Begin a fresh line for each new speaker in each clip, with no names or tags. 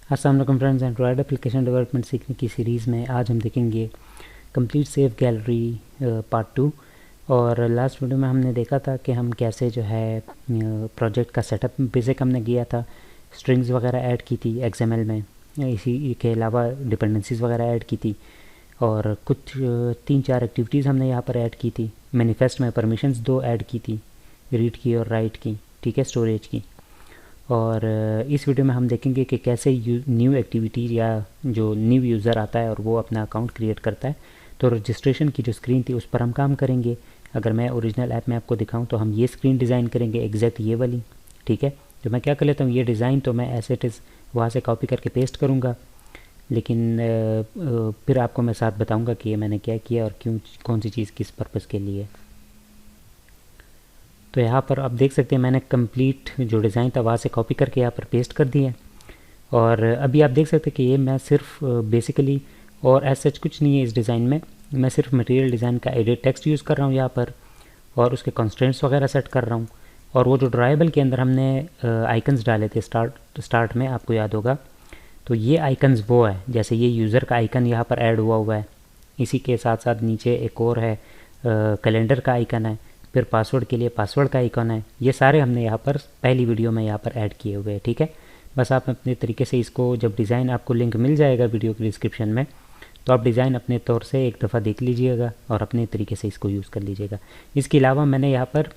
अस्सलाम वालेकुम friends, Android application development सीखने की सीरीज़ में आज हम देखेंगे कंप्लीट सेव गैलरी पार्ट 2। और लास्ट वीडियो में हमने देखा था कि हम कैसे जो है प्रोजेक्ट का सेटअप बेसिक हमने किया था, स्ट्रिंग्स वगैरह ऐड की थी XML में, इसी के अलावा डिपेंडेंसीज़ वगैरह ऐड की थी और कुछ 3-4 एक्टिविटीज़ हमने यहाँ पर ऐड की थी। मैनिफेस्ट में परमिशंस 2 ऐड की थी, रीड की और राइट की, ठीक है, स्टोरेज की। और इस वीडियो में हम देखेंगे कि कैसे न्यू एक्टिविटी या जो न्यू यूज़र आता है और वो अपना अकाउंट क्रिएट करता है, तो रजिस्ट्रेशन की जो स्क्रीन थी उस पर हम काम करेंगे। अगर मैं ओरिजिनल ऐप में आपको दिखाऊं तो हम ये स्क्रीन डिज़ाइन करेंगे, एग्जैक्ट ये वाली, ठीक है। तो मैं क्या कर लेता हूँ, ये डिज़ाइन तो मैं एज इट इज़ वहाँ से कॉपी करके पेस्ट करूँगा, लेकिन फिर आपको मैं साथ बताऊँगा कि ये मैंने क्या किया और क्यों, कौन सी चीज़ किस पर्पज़ के लिए। तो यहाँ पर आप देख सकते हैं मैंने कंप्लीट जो डिज़ाइन था वहाँ से कॉपी करके यहाँ पर पेस्ट कर दिया है। और अभी आप देख सकते हैं कि ये मैं सिर्फ बेसिकली और एज सच कुछ नहीं है इस डिज़ाइन में, मैं सिर्फ मटेरियल डिज़ाइन का एडिट टेक्स्ट यूज़ कर रहा हूँ यहाँ पर और उसके कंस्ट्रेंट्स वगैरह सेट कर रहा हूँ। और वो जो ड्राइबल के अंदर हमने आइकन्स डाले थे स्टार्ट में, आपको याद होगा, तो ये आइकन्स वो है, जैसे ये यूज़र का आइकन यहाँ पर ऐड हुआ है, इसी के साथ साथ नीचे एक और है कैलेंडर का आइकन है, फिर पासवर्ड के लिए पासवर्ड का आइकन है। ये सारे हमने यहाँ पर पहली वीडियो में यहाँ पर ऐड किए हुए हैं, ठीक है। बस आप अपने तरीके से इसको, जब डिज़ाइन आपको लिंक मिल जाएगा वीडियो के डिस्क्रिप्शन में, तो आप डिज़ाइन अपने तौर से एक दफ़ा देख लीजिएगा और अपने तरीके से इसको यूज़ कर लीजिएगा। इसके अलावा मैंने यहाँ पर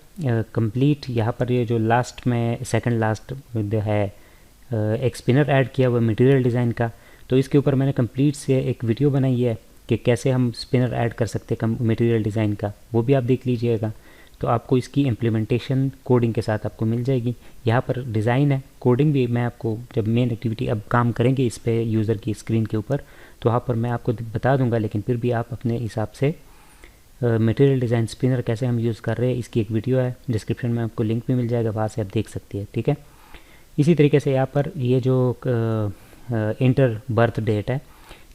कंप्लीट यहाँ पर ये जो लास्ट में सेकंड लास्ट है एक स्पिनर ऐड किया हुआ मटेरियल डिज़ाइन का, तो इसके ऊपर मैंने कंप्लीट से एक वीडियो बनाई है कि कैसे हम स्पिनर ऐड कर सकते हैं मटेरियल डिज़ाइन का, वो भी आप देख लीजिएगा। तो आपको इसकी इम्प्लीमेंटेशन कोडिंग के साथ आपको मिल जाएगी। यहाँ पर डिज़ाइन है, कोडिंग भी मैं आपको जब मेन एक्टिविटी अब काम करेंगे इस पे यूज़र की स्क्रीन के ऊपर, तो वहाँ पर मैं आपको बता दूंगा, लेकिन फिर भी आप अपने हिसाब से मटेरियल डिज़ाइन स्पिनर कैसे हम यूज़ कर रहे हैं, इसकी एक वीडियो है, डिस्क्रिप्शन में आपको लिंक भी मिल जाएगा, वहाँ से आप देख सकते हैं, ठीक है। इसी तरीके से यहाँ पर ये जो इंटर बर्थ डेट है,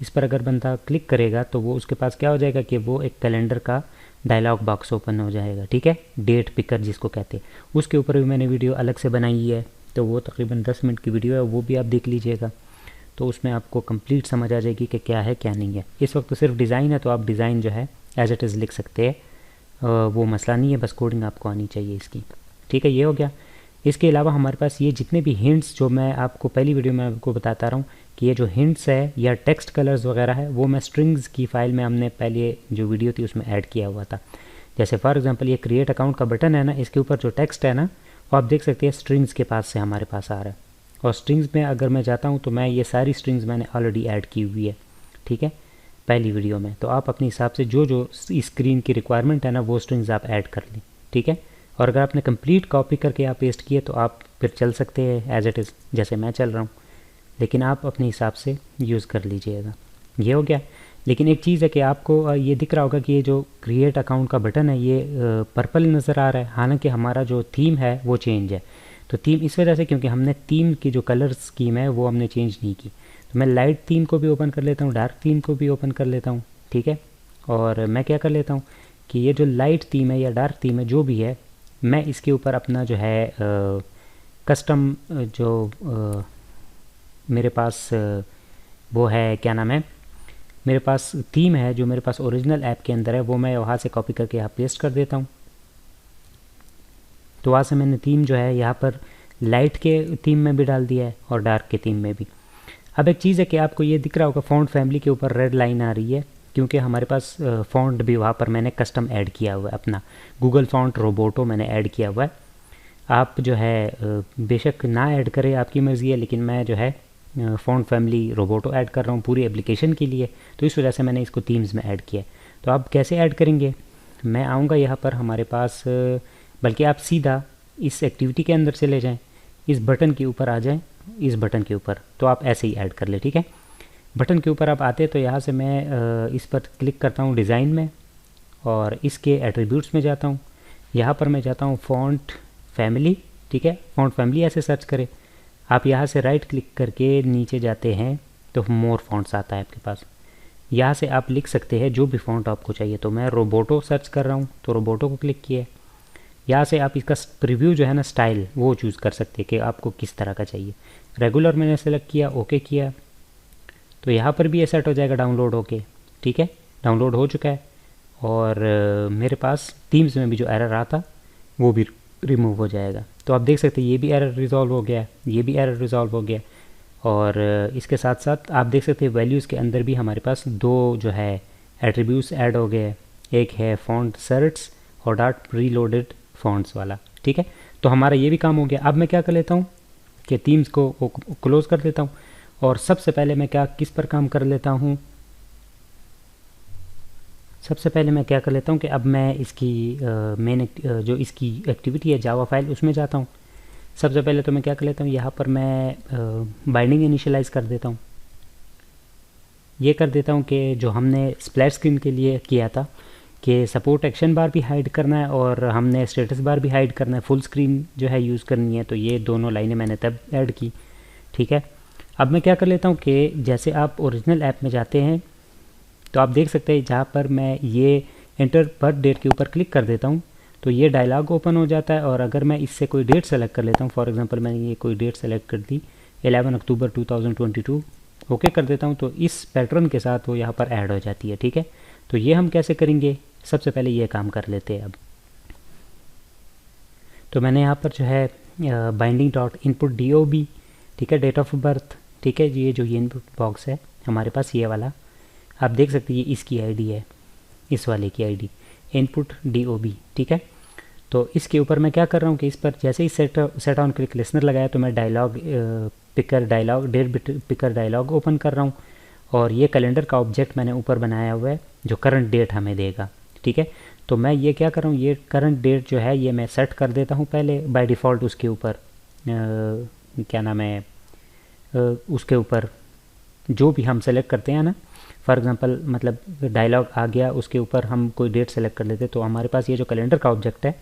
इस पर अगर बंदा क्लिक करेगा तो वो उसके पास क्या हो जाएगा कि वो एक कैलेंडर का डायलॉग बॉक्स ओपन हो जाएगा, ठीक है, डेट पिकर जिसको कहते हैं। उसके ऊपर भी मैंने वीडियो अलग से बनाई है, तो वो तकरीबन 10 मिनट की वीडियो है, वो भी आप देख लीजिएगा, तो उसमें आपको कंप्लीट समझ आ जाएगी कि क्या है क्या नहीं है। इस वक्त तो सिर्फ डिज़ाइन है, तो आप डिज़ाइन जो है एज इट इज़ लिख सकते हैं, वो मसला नहीं है, बस कोडिंग आपको आनी चाहिए इसकी, ठीक है। ये हो गया। इसके अलावा हमारे पास ये जितने भी हिंट्स जो मैं आपको पहली वीडियो में आपको बताता रहा हूँ कि ये जो हिंट्स है या टेक्स्ट कलर्स वगैरह है, वो मैं स्ट्रिंग्स की फ़ाइल में हमने पहले जो वीडियो थी उसमें ऐड किया हुआ था। जैसे फॉर एग्जांपल ये क्रिएट अकाउंट का बटन है ना, इसके ऊपर जो टेक्स्ट है ना, वो आप देख सकते हैं स्ट्रिंग्स के पास से हमारे पास आ रहा है। और स्ट्रिंग्स में अगर मैं जाता हूँ तो मैं ये सारी स्ट्रिंग्स मैंने ऑलरेडी ऐड की हुई है, ठीक है, पहली वीडियो में। तो आप अपने हिसाब से जो जो स्क्रीन की रिक्वायरमेंट है ना, वो स्ट्रिंग्स आप ऐड कर लें, ठीक है। और अगर आपने कंप्लीट कॉपी करके आप पेस्ट किए तो आप फिर चल सकते हैं एज इट इज़, जैसे मैं चल रहा हूँ, लेकिन आप अपने हिसाब से यूज़ कर लीजिएगा। ये हो गया। लेकिन एक चीज़ है कि आपको ये दिख रहा होगा कि ये जो क्रिएट अकाउंट का बटन है ये पर्पल नज़र आ रहा है, हालांकि हमारा जो थीम है वो चेंज है। तो थीम इस वजह से क्योंकि हमने थीम की जो कलर स्कीम है वो हमने चेंज नहीं की। तो मैं लाइट थीम को भी ओपन कर लेता हूँ, डार्क थीम को भी ओपन कर लेता हूँ, ठीक है। और मैं क्या कर लेता हूँ कि ये जो लाइट थीम है या डार्क थीम है जो भी है, मैं इसके ऊपर अपना जो है कस्टम जो मेरे पास वो है, क्या नाम है, मेरे पास थीम है जो मेरे पास ओरिजिनल ऐप के अंदर है, वो मैं वहाँ से कॉपी करके यहाँ पेस्ट कर देता हूँ। तो वहाँ से मैंने थीम जो है यहाँ पर लाइट के थीम में भी डाल दिया है और डार्क के थीम में भी। अब एक चीज़ है कि आपको ये दिख रहा होगा फ़ॉन्ट फैमिली के ऊपर रेड लाइन आ रही है, क्योंकि हमारे पास फ़ॉन्ट भी वहाँ पर मैंने कस्टम ऐड किया हुआ है, अपना गूगल फ़ॉन्ट रोबोटो मैंने ऐड किया हुआ है। आप जो है बेशक ना ऐड करें, आपकी मर्ज़ी है, लेकिन मैं जो है फ़ॉन्ट फैमिली रोबोटो ऐड कर रहा हूँ पूरी एप्लीकेशन के लिए, तो इस वजह से मैंने इसको थीम्स में ऐड किया है। तो आप कैसे ऐड करेंगे, मैं आऊँगा यहाँ पर हमारे पास, बल्कि आप सीधा इस एक्टिविटी के अंदर चले जाएँ, इस बटन के ऊपर आ जाएँ, इस बटन के ऊपर, तो आप ऐसे ही ऐड कर ले, ठीक है। बटन के ऊपर आप आते तो यहाँ से मैं इस पर क्लिक करता हूँ डिज़ाइन में और इसके एट्रीब्यूट्स में जाता हूँ। यहाँ पर मैं जाता हूँ फ़ॉन्ट फैमिली, ठीक है, फ़ॉन्ट फैमिली ऐसे सर्च करें। आप यहाँ से राइट क्लिक करके नीचे जाते हैं तो मोर फ़ॉन्ट्स आता है आपके पास, यहाँ से आप लिख सकते हैं जो भी फ़ॉन्ट आपको चाहिए। तो मैं रोबोटो सर्च कर रहा हूँ, तो रोबोटो को क्लिक किया, यहाँ से आप इसका प्रीव्यू जो है ना स्टाइल वो चूज़ कर सकते हैं कि आपको किस तरह का चाहिए। रेगुलर मैंने सेलेक्ट किया, ओके किया, तो यहाँ पर भी ये सेट हो जाएगा डाउनलोड होके। ठीक है, डाउनलोड हो चुका है और मेरे पास थीम्स में भी जो एरर रहा था वो भी रिमूव हो जाएगा। तो आप देख सकते हैं ये भी एरर रिजॉल्व हो गया, ये भी एरर रिजॉल्व हो गया। और इसके साथ साथ आप देख सकते हैं वैल्यूज़ के अंदर भी हमारे पास दो जो है एट्रीब्यूट्स ऐड हो गए। एक है फॉन्ट सर्ट्स और डॉट प्रीलोडेड फॉन्ट्स वाला। ठीक है, तो हमारा ये भी काम हो गया। अब मैं क्या कर लेता हूँ कि थीम्स को क्लोज कर देता हूँ और सबसे पहले मैं किस पर काम कर लेता हूँ, सबसे पहले मैं क्या कर लेता हूँ कि अब मैं इसकी मेन जो इसकी एक्टिविटी है जावा फाइल उसमें जाता हूँ। सबसे पहले तो मैं क्या कर लेता हूँ, यहाँ पर मैं बाइंडिंग इनिशियलाइज कर देता हूँ। ये कर देता हूँ कि जो हमने स्प्लैश स्क्रीन के लिए किया था कि सपोर्ट एक्शन बार भी हाइड करना है और हमने स्टेटस बार भी हाइड करना है, फुल स्क्रीन जो है यूज़ करनी है, तो ये दोनों लाइनें मैंने तब ऐड की। ठीक है, अब मैं क्या कर लेता हूँ कि जैसे आप ओरिजिनल ऐप में जाते हैं तो आप देख सकते हैं जहाँ पर मैं ये एंटर पर डेट के ऊपर क्लिक कर देता हूँ तो ये डायलॉग ओपन हो जाता है। और अगर मैं इससे कोई डेट सेलेक्ट कर लेता हूँ, फॉर एग्जांपल मैंने ये कोई डेट सेलेक्ट कर दी 11 अक्टूबर 2022, ओके कर देता हूँ, तो इस पैटर्न के साथ वो यहाँ पर ऐड हो जाती है। ठीक है, तो ये हम कैसे करेंगे, सबसे पहले ये काम कर लेते हैं। अब तो मैंने यहाँ पर जो है बाइंडिंग डॉट इनपुट DOB, ठीक है, डेट ऑफ बर्थ, ठीक है, ये जो ये इनपुट बॉक्स है हमारे पास ये वाला, आप देख सकते हैं ये इसकी आईडी है, इस वाले की आईडी इनपुट DOB। ठीक है, तो इसके ऊपर मैं क्या कर रहा हूँ कि इस पर जैसे ही सेट ऑन क्लिक लिसनर लगाया तो मैं dialog picker dialog date picker dialog open कर रहा हूँ और ये कैलेंडर का ऑब्जेक्ट मैंने ऊपर बनाया हुआ है जो करंट डेट हमें देगा। ठीक है, तो मैं ये क्या कर रहा हूँ, ये करंट डेट जो है ये मैं सेट कर देता हूँ पहले बाय डिफ़ॉल्ट उसके ऊपर क्या नाम है, उसके ऊपर जो भी हम सेलेक्ट करते हैं ना, फॉर एग्जांपल मतलब डायलॉग आ गया उसके ऊपर हम कोई डेट सेलेक्ट कर लेते तो हमारे पास ये जो कैलेंडर का ऑब्जेक्ट है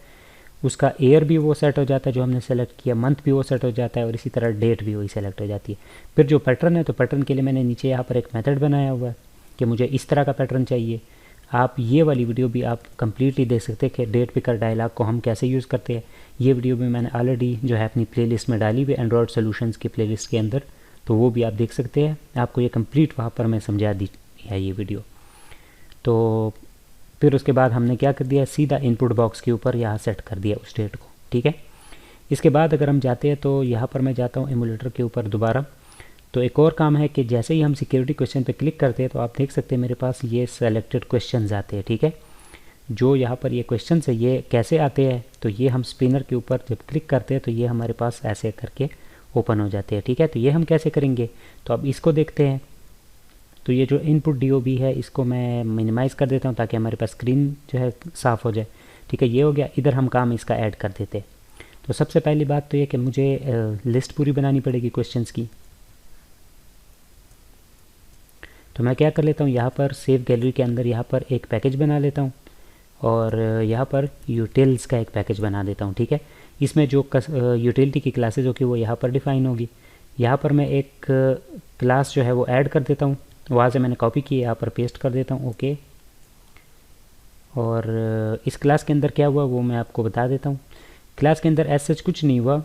उसका ईयर भी वो सेट हो जाता है जो हमने सेलेक्ट किया, मंथ भी वो सेट हो जाता है और इसी तरह डेट भी वही सेलेक्ट हो जाती है। फिर जो पैटर्न है तो पैटर्न के लिए मैंने नीचे यहाँ पर एक मेथड बनाया हुआ है कि मुझे इस तरह का पैटर्न चाहिए। आप ये वाली वीडियो भी आप कम्प्लीटली देख सकते हैं कि डेट पिकर डायलॉग को हम कैसे यूज़ करते हैं। ये वीडियो भी मैंने ऑलरेडी जो है अपनी प्लेलिस्ट में डाली हुई एंड्रॉयड सोल्यूशंस की प्लेलिस्ट के अंदर, तो वो भी आप देख सकते हैं। आपको ये कंप्लीट वहाँ पर मैं समझा दी है ये वीडियो। तो फिर उसके बाद हमने क्या कर दिया, सीधा इनपुट बॉक्स के ऊपर यहाँ सेट कर दिया उस डेट को। ठीक है, इसके बाद अगर हम जाते हैं तो यहाँ पर मैं जाता हूँ एमुलेटर के ऊपर दोबारा। तो एक और काम है कि जैसे ही हम सिक्योरिटी क्वेश्चन पे क्लिक करते हैं तो आप देख सकते हैं मेरे पास ये सेलेक्टेड क्वेश्चंस आते हैं। ठीक है, जो यहाँ पर ये क्वेश्चन है ये कैसे आते हैं, तो ये हम स्पिनर के ऊपर जब क्लिक करते हैं तो ये हमारे पास ऐसे करके ओपन हो जाते हैं। ठीक है, तो ये हम कैसे करेंगे, तो अब इसको देखते हैं। तो ये जो इनपुट DOB है इसको मैं मिनिमाइज़ कर देता हूँ ताकि हमारे पास स्क्रीन जो है साफ़ हो जाए। ठीक है, ये हो गया। इधर हम काम इसका ऐड कर देते हैं। तो सबसे पहली बात तो ये कि मुझे लिस्ट पूरी बनानी पड़ेगी क्वेश्चंस की। तो मैं क्या कर लेता हूँ, यहाँ पर सेव गैलरी के अंदर यहाँ पर एक पैकेज बना लेता हूँ और यहाँ पर यूटिल्स का एक पैकेज बना देता हूँ। ठीक है, इसमें जो यूटिलिटी की क्लासेज होगी वो यहाँ पर डिफ़ाइन होगी। यहाँ पर मैं एक क्लास जो है वो ऐड कर देता हूँ, वहाँ से मैंने कॉपी की, यहाँ पर पेस्ट कर देता हूँ। ओके, और इस क्लास के अंदर क्या हुआ वो मैं आपको बता देता हूँ। क्लास के अंदर ऐसा सच कुछ नहीं हुआ,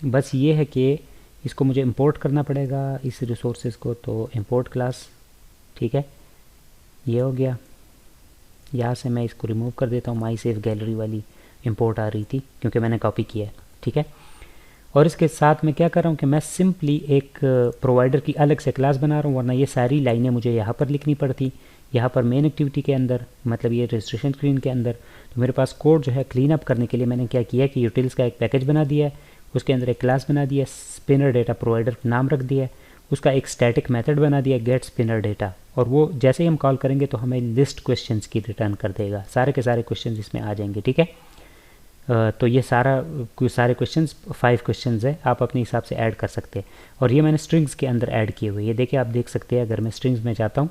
बस ये है कि इसको मुझे इंपोर्ट करना पड़ेगा इस रिसोर्सेज को। तो इंपोर्ट क्लास, ठीक है, ये हो गया। यहाँ से मैं इसको रिमूव कर देता हूँ, माई सेव गैलरी वाली इंपोर्ट आ रही थी क्योंकि मैंने कॉपी किया है। ठीक है, और इसके साथ मैं क्या कर रहा हूँ कि मैं सिंपली एक प्रोवाइडर की अलग से क्लास बना रहा हूँ, वरना ये सारी लाइनें मुझे यहाँ पर लिखनी पड़ती, यहाँ पर मेन एक्टिविटी के अंदर, मतलब ये रजिस्ट्रेशन स्क्रीन के अंदर। तो मेरे पास कोड जो है क्लीन अप करने के लिए मैंने क्या किया कि यूटिल्स का एक पैकेज बना दिया है, उसके अंदर एक क्लास बना दिया, स्पिनर डेटा प्रोवाइडर नाम रख दिया है, उसका एक स्टैटिक मेथड बना दिया गेट स्पिनर डेटा, और वो जैसे ही हम कॉल करेंगे तो हमें लिस्ट क्वेश्चंस की रिटर्न कर देगा, सारे के सारे क्वेश्चंस इसमें आ जाएंगे। ठीक है, तो ये सारे क्वेश्चंस 5 क्वेश्चंस है, आप अपने हिसाब से ऐड कर सकते हैं। और ये मैंने स्ट्रिंग्स के अंदर ऐड किए हुए, ये देखिए आप देख सकते हैं। अगर मैं स्ट्रिंग्स में जाता हूँ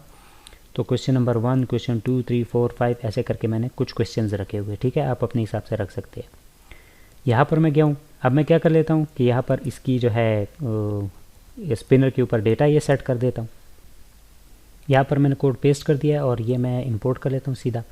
तो क्वेश्चन नंबर 1, क्वेश्चन 2, 3, 4, 5 ऐसे करके मैंने कुछ क्वेश्चंस रखे हुए। ठीक है, आप अपने हिसाब से रख सकते हैं। यहाँ पर मैं गया हूँ, अब मैं क्या कर लेता हूँ कि यहाँ पर इसकी जो है स्पिनर के ऊपर डेटा ये सेट कर देता हूँ। यहाँ पर मैंने कोड पेस्ट कर दिया है और ये मैं इंपोर्ट कर लेता हूँ सीधा।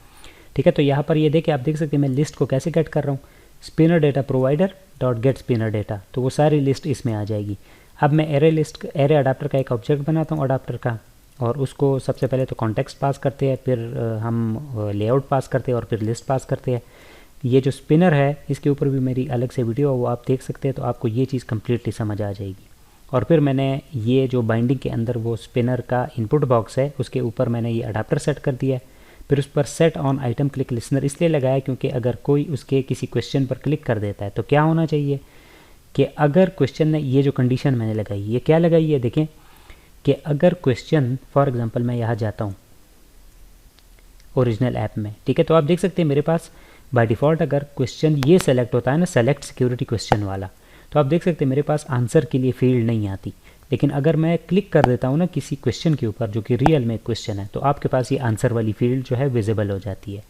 ठीक है, तो यहाँ पर ये देखिए आप देख सकते हैं मैं लिस्ट को कैसे गेट कर रहा हूँ। Spinner data provider dot gate spinner data, तो वो सारी लिस्ट इसमें आ जाएगी। अब मैं एरे अडाप्टर का एक ऑब्जेक्ट बनाता हूँ अडाप्टर का, और उसको सबसे पहले तो कॉन्टेक्स्ट पास करते हैं, फिर हम लेआउट पास करते हैं और फिर लिस्ट पास करते हैं। ये जो स्पिनर है इसके ऊपर भी मेरी अलग से वीडियो है, वो आप देख सकते हैं, तो आपको ये चीज़ कम्प्लीटली समझ आ जाएगी। और फिर मैंने ये जो बाइंडिंग के अंदर वो स्पिनर का इनपुट बॉक्स है उसके ऊपर मैंने ये अडाप्टर सेट कर दिया है। फिर उस पर set on item click listener इसलिए लगाया क्योंकि अगर कोई उसके किसी क्वेश्चन पर क्लिक कर देता है तो क्या होना चाहिए कि अगर क्वेश्चन ने, ये जो कंडीशन मैंने लगाई, ये क्या लगाई है देखें, कि अगर क्वेश्चन फॉर एग्जांपल मैं यहाँ जाता हूँ ओरिजिनल ऐप में, ठीक है, तो आप देख सकते हैं मेरे पास बाय डिफ़ॉल्ट अगर क्वेश्चन ये सेलेक्ट होता है ना, सेलेक्ट सिक्योरिटी क्वेश्चन वाला, तो आप देख सकते हैं मेरे पास आंसर के लिए फील्ड नहीं आती। लेकिन अगर मैं क्लिक कर देता हूँ ना किसी क्वेश्चन के ऊपर जो कि रियल में क्वेश्चन है, तो आपके पास ये आंसर वाली फील्ड जो है विजिबल हो जाती है।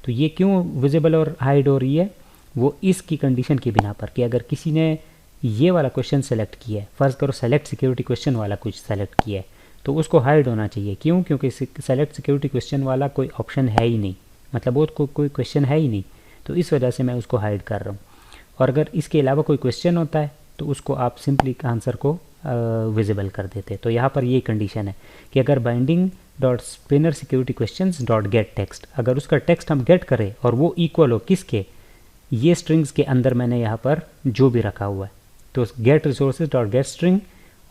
तो ये क्यों विजिबल और हाइड हो रही है, वो इसकी कंडीशन की बिना पर कि अगर किसी ने ये वाला क्वेश्चन सेलेक्ट किया है, फ़र्ज़ करो सेलेक्ट सिक्योरिटी क्वेश्चन वाला कुछ सेलेक्ट किया है, तो उसको हाइड होना चाहिए। क्यों? क्योंकि सेलेक्ट सिक्योरिटी क्वेश्चन वाला कोई ऑप्शन है ही नहीं, मतलब वो कोई क्वेश्चन है ही नहीं, तो इस वजह से मैं उसको हाइड कर रहा हूँ। और अगर इसके अलावा कोई क्वेश्चन होता है तो उसको आप सिंपली आंसर को विजिबल कर देते। तो यहाँ पर ये कंडीशन है कि अगर binding dot spinner security questions dot gate text, अगर उसका टेक्स्ट हम गेट करें और वो इक्वल हो किसके, ये स्ट्रिंग्स के अंदर मैंने यहाँ पर जो भी रखा हुआ है, तो get resources dot get string,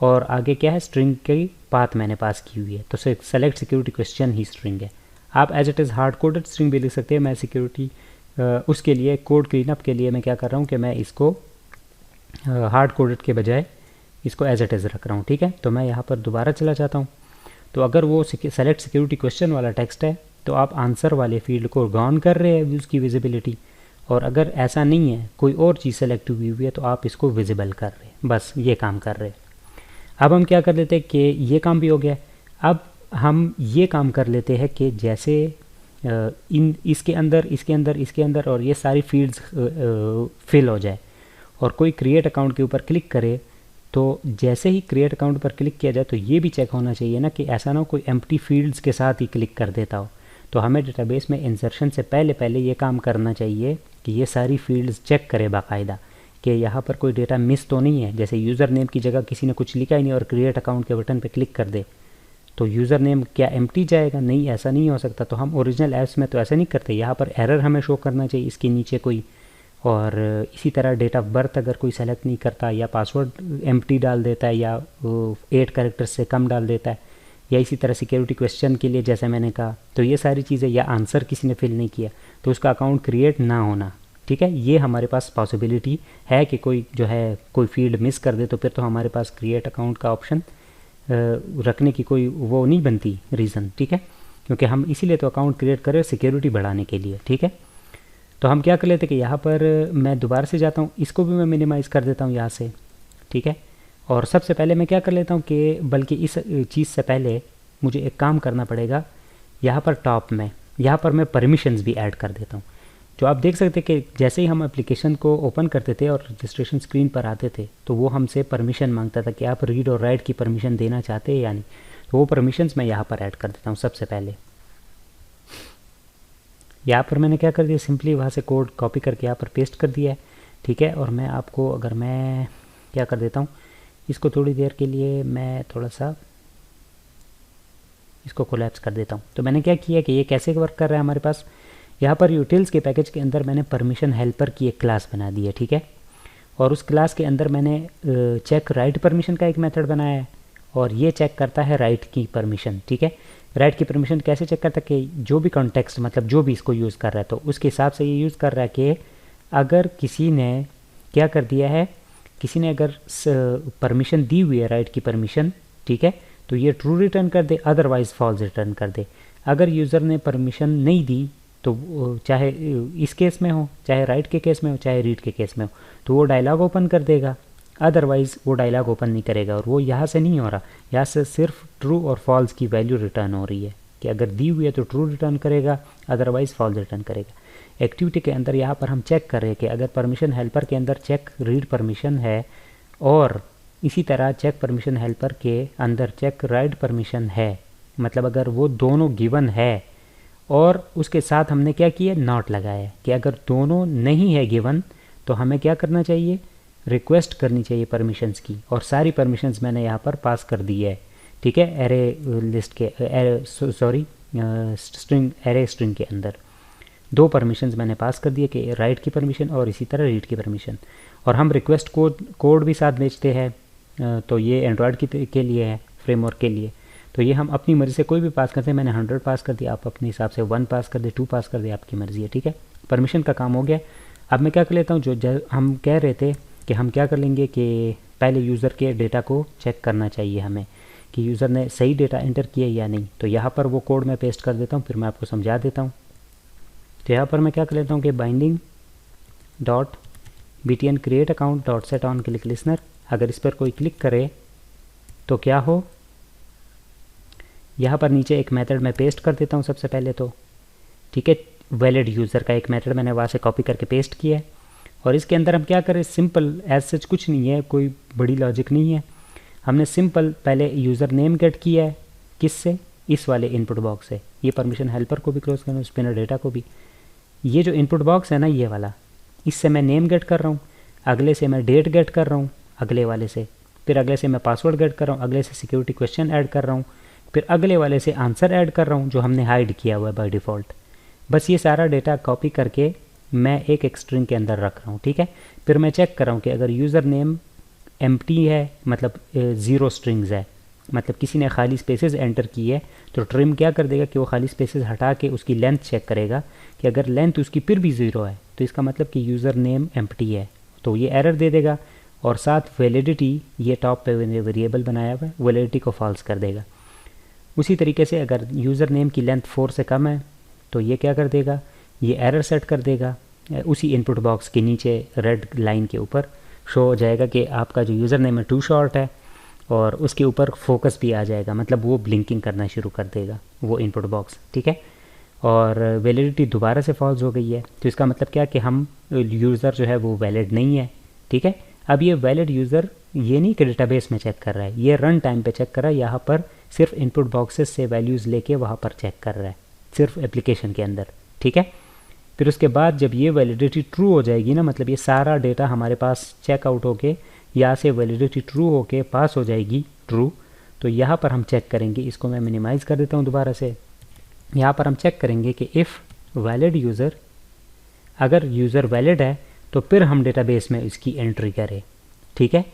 और आगे क्या है, स्ट्रिंग की पाथ मैंने पास की हुई है, तो सेलेक्ट सिक्योरिटी क्वेश्चन ही स्ट्रिंग है। आप as it is hard coded string भी लिख सकते हैं। मैं सिक्योरिटी उसके लिए कोड क्लीनअप के लिए मैं क्या कर रहा हूँ कि मैं इसको हार्ड कोडेड के बजाय इसको एज इट इज़ रख रहा हूँ, ठीक है। तो मैं यहाँ पर दोबारा चला जाता हूँ, तो अगर वो सेलेक्ट सिक्योरिटी क्वेश्चन वाला टेक्स्ट है तो आप आंसर वाले फील्ड को गॉन कर रहे हैं उसकी विजिबिलिटी, और अगर ऐसा नहीं है कोई और चीज़ सेलेक्ट हुई हुई है तो आप इसको विजिबल कर रहे हैं, बस ये काम कर रहे हैं। अब हम क्या कर लेते हैं कि ये काम भी हो गया, अब हम ये काम कर लेते हैं कि जैसे इसके अंदर और ये सारी फील्ड्स फिल हो जाए और कोई क्रिएट अकाउंट के ऊपर क्लिक करे, तो जैसे ही क्रिएट अकाउंट पर क्लिक किया जाए तो ये भी चेक होना चाहिए ना कि ऐसा ना हो कोई एम्प्टी फील्ड्स के साथ ही क्लिक कर देता हो। तो हमें डेटाबेस में इंसर्शन से पहले ये काम करना चाहिए कि ये सारी फील्ड्स चेक करे बाकायदा कि यहाँ पर कोई डेटा मिस तो नहीं है। जैसे यूज़र नेम की जगह किसी ने कुछ लिखा ही नहीं और क्रिएट अकाउंट के बटन पे क्लिक कर दे तो यूज़र नेम क्या एम्प्टी जाएगा? नहीं, ऐसा नहीं हो सकता। तो हम ओरिजिनल ऐप्स में तो ऐसा नहीं करते, यहाँ पर एरर हमें शो करना चाहिए इसके नीचे कोई। और इसी तरह डेट ऑफ बर्थ अगर कोई सेलेक्ट नहीं करता या पासवर्ड एम्प्टी डाल देता है या 8 कैरेक्टर्स से कम डाल देता है, या इसी तरह सिक्योरिटी क्वेश्चन के लिए जैसे मैंने कहा, तो ये सारी चीज़ें, या आंसर किसी ने फिल नहीं किया तो उसका अकाउंट क्रिएट ना होना, ठीक है। ये हमारे पास पॉसिबिलिटी है कि कोई जो है कोई फील्ड मिस कर दे तो फिर तो हमारे पास क्रिएट अकाउंट का ऑप्शन रखने की कोई वो नहीं बनती रीज़न, ठीक है, क्योंकि हम इसीलिए तो अकाउंट क्रिएट करें सिक्योरिटी बढ़ाने के लिए, ठीक है। तो हम क्या कर लेते कि यहाँ पर मैं दोबारा से जाता हूँ, इसको भी मैं मिनिमाइज़ कर देता हूँ यहाँ से, ठीक है। और सबसे पहले मैं क्या कर लेता हूँ कि बल्कि इस चीज़ से पहले मुझे एक काम करना पड़ेगा, यहाँ पर टॉप में यहाँ पर मैं परमिशंस भी ऐड कर देता हूँ। जो आप देख सकते कि जैसे ही हम एप्लीकेशन को ओपन करते थे और रजिस्ट्रेशन स्क्रीन पर आते थे तो वो हमसे परमिशन मांगता था कि आप रीड और राइट की परमिशन देना चाहते हैं या नहीं। तो वो परमिशंस मैं यहाँ पर ऐड कर देता हूँ। सबसे पहले यहाँ पर मैंने क्या कर दिया, सिंपली वहाँ से कोड कॉपी करके यहाँ पर पेस्ट कर दिया है, ठीक है। और मैं आपको अगर मैं क्या कर देता हूँ, इसको थोड़ी देर के लिए मैं थोड़ा सा इसको कोलैप्स कर देता हूँ। तो मैंने क्या किया कि ये कैसे वर्क कर रहा है हमारे पास, यहाँ पर यूटिल्स के पैकेज के अंदर मैंने परमिशन हेल्पर की एक क्लास बना दी है, ठीक है। और उस क्लास के अंदर मैंने चेक राइट परमिशन का एक मेथड बनाया है और ये चेक करता है राइट की परमिशन, ठीक है। राइट की परमिशन कैसे चेक करता है कि जो भी कॉन्टेक्स्ट, मतलब जो भी इसको यूज़ कर रहा है तो उसके हिसाब से ये यूज़ कर रहा है कि अगर किसी ने क्या कर दिया है, किसी ने अगर परमिशन दी हुई है राइट की परमिशन, ठीक है, तो ये ट्रू रिटर्न कर दे, अदरवाइज़ फॉल्स रिटर्न कर दे। अगर यूज़र ने परमिशन नहीं दी तो चाहे इस केस में हो, चाहे राइट के केस में हो, चाहे रीड के केस में हो, तो वो डायलॉग ओपन कर देगा, अदरवाइज़ वो डायलॉग ओपन नहीं करेगा। और वो यहाँ से नहीं हो रहा, यहाँ से सिर्फ ट्रू और फॉल्स की वैल्यू रिटर्न हो रही है कि अगर दी हुई है तो ट्रू रिटर्न करेगा, अदरवाइज़ फॉल्स रिटर्न करेगा। एक्टिविटी के अंदर यहाँ पर हम चेक कर रहे हैं कि अगर परमिशन हेल्पर के अंदर चेक रीड परमिशन है और इसी तरह चेक परमिशन हेल्पर के अंदर चेक राइट परमिशन है, मतलब अगर वो दोनों गिवन है और उसके साथ हमने क्या किया, नॉट लगाया कि अगर दोनों नहीं है गिवन तो हमें क्या करना चाहिए, रिक्वेस्ट करनी चाहिए परमिशंस की, और सारी परमिशंस मैंने यहाँ पर पास कर दी है, ठीक है, एरे लिस्ट के एरे स्ट्रिंग के अंदर 2 परमिशंस मैंने पास कर दिए कि राइट की परमिशन और इसी तरह रीड की परमिशन। और हम रिक्वेस्ट कोड भी साथ भेजते हैं, तो ये एंड्रॉयड के लिए है, फ्रेमवर्क के लिए, तो ये हम अपनी मर्ज़ी से कोई भी पास करते हैं। मैंने 100 पास कर दिया, आप अपने हिसाब से 1 पास कर दे, 2 पास कर दे, आपकी मर्ज़ी है, ठीक है। परमिशन का काम हो गया। अब मैं क्या कर लेता हूँ, जो हम कह रहे थे कि हम क्या कर लेंगे कि पहले यूज़र के डेटा को चेक करना चाहिए हमें कि यूज़र ने सही डेटा एंटर किया या नहीं। तो यहाँ पर वो कोड मैं पेस्ट कर देता हूँ, फिर मैं आपको समझा देता हूँ। तो यहाँ पर मैं क्या कर लेता हूँ कि binding dot btn create account dot set on click listener, अगर इस पर कोई क्लिक करे तो क्या हो, यहाँ पर नीचे एक मेथड मैं पेस्ट कर देता हूँ सबसे पहले तो, ठीक है। वैलिड यूज़र का एक मेथड मैंने वहाँ से कॉपी करके पेस्ट किया है, और इसके अंदर हम क्या करें, सिंपल एज सच कुछ नहीं है, कोई बड़ी लॉजिक नहीं है। हमने सिंपल पहले यूज़र नेम गेट किया है, किससे, इस वाले इनपुट बॉक्स से। ये परमिशन हेल्पर को भी क्लोज करना, स्पिनर डेटा को भी। ये जो इनपुट बॉक्स है ना, ये वाला, इससे मैं नेम गेट कर रहा हूँ, अगले से मैं डेट गेट कर रहा हूँ, अगले वाले से, फिर अगले से मैं पासवर्ड गेट कर रहा हूँ, अगले से सिक्योरिटी क्वेश्चन ऐड कर रहा हूँ, फिर अगले वाले से आंसर ऐड कर रहा हूँ जो हमने हाइड किया हुआ है बाय डिफ़ॉल्ट। बस ये सारा डेटा कॉपी करके मैं एक स्ट्रिंग के अंदर रख रहा हूँ, ठीक है। फिर मैं चेक कर रहा हूँ कि अगर यूज़र नेम एम्प्टी है, मतलब 0 स्ट्रिंग्स है, मतलब किसी ने खाली स्पेसेस एंटर की है, तो ट्रिम क्या कर देगा कि वो खाली स्पेसेस हटा के उसकी लेंथ चेक करेगा कि अगर लेंथ उसकी फिर भी 0 है तो इसका मतलब कि यूज़र नेम एम्प्टी है, तो ये एरर दे देगा। और साथ वैलिडिटी, ये टॉप पे वेरिएबल बनाया हुआ है, वैलिडिटी को फॉल्स कर देगा। उसी तरीके से अगर यूज़र नेम की लेंथ 4 से कम है तो ये क्या कर देगा, ये एरर सेट कर देगा। उसी इनपुट बॉक्स के नीचे रेड लाइन के ऊपर शो हो जाएगा कि आपका जो यूज़र नेम है टू शॉर्ट है, और उसके ऊपर फोकस भी आ जाएगा, मतलब वो ब्लिंकिंग करना शुरू कर देगा वो इनपुट बॉक्स, ठीक है। और वैलिडिटी दोबारा से फॉल्स हो गई है, तो इसका मतलब क्या कि हम यूज़र जो है वो वैलिड नहीं है, ठीक है। अब ये वैलिड यूज़र ये नहीं कि डेटाबेस में चेक कर रहा है, ये रन टाइम पे चेक कर रहा है, यहाँ पर सिर्फ इनपुट बॉक्सेस से वैल्यूज़ लेके वहाँ पर चेक कर रहा है, सिर्फ एप्लीकेशन के अंदर, ठीक है। फिर उसके बाद जब ये वैलिडिटी ट्रू हो जाएगी ना, मतलब ये सारा डेटा हमारे पास चेकआउट होके यहाँ से वैलिडिटी ट्रू होके पास हो जाएगी ट्रू, तो यहाँ पर हम चेक करेंगे, इसको मैं मिनिमाइज़ कर देता हूँ दोबारा से। यहाँ पर हम चेक करेंगे कि इफ़ वैलिड यूज़र, अगर यूज़र वैलिड है तो फिर हम डेटाबेस में इसकी एंट्री करें, ठीक है।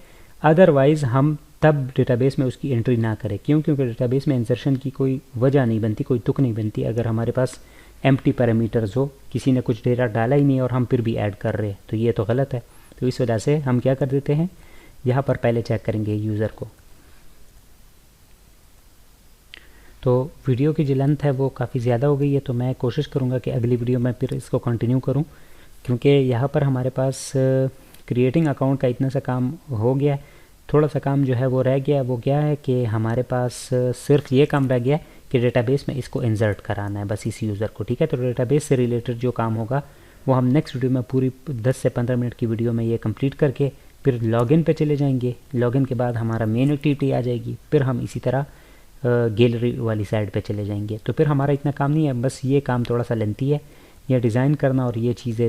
अदरवाइज़ हम तब डेटाबेस में उसकी एंट्री ना करें, क्यों, क्योंकि डेटाबेस में इंसर्शन की कोई वजह नहीं बनती, कोई तुक नहीं बनती अगर हमारे पास एम्प्टी पैरामीटर्स हो, किसी ने कुछ डेटा डाला ही नहीं और हम फिर भी ऐड कर रहे हैं, तो ये तो गलत है। तो इस वजह से हम क्या कर देते हैं, यहाँ पर पहले चेक करेंगे यूज़र को। तो वीडियो की जो लेंथ है वो काफ़ी ज़्यादा हो गई है, तो मैं कोशिश करूँगा कि अगली वीडियो में फिर इसको कंटिन्यू करूँ, क्योंकि यहाँ पर हमारे पास क्रिएटिंग अकाउंट का इतना सा काम हो गया। थोड़ा सा काम जो है वो रह गया, वो क्या है कि हमारे पास सिर्फ ये काम रह गया कि डेटाबेस में इसको इंसर्ट कराना है बस इस यूज़र को, ठीक है। तो डेटाबेस से रिलेटेड जो काम होगा वो हम नेक्स्ट वीडियो में पूरी 10 से 15 मिनट की वीडियो में ये कंप्लीट करके फिर लॉगिन पे चले जाएंगे। लॉगिन के बाद हमारा मेन एक्टिविटी आ जाएगी, फिर हम इसी तरह गैलरी वाली साइड पे चले जाएंगे। तो फिर हमारा इतना काम नहीं है, बस ये काम थोड़ा सा लेंथी है, ये डिज़ाइन करना और ये चीज़ें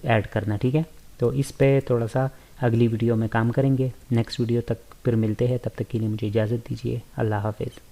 ऐड करना, ठीक है। तो इस पे थोड़ा सा अगली वीडियो में काम करेंगे। नेक्स्ट वीडियो तक फिर मिलते हैं, तब तक के लिए मुझे इजाज़त दीजिए। अल्लाह हाफ़िज़।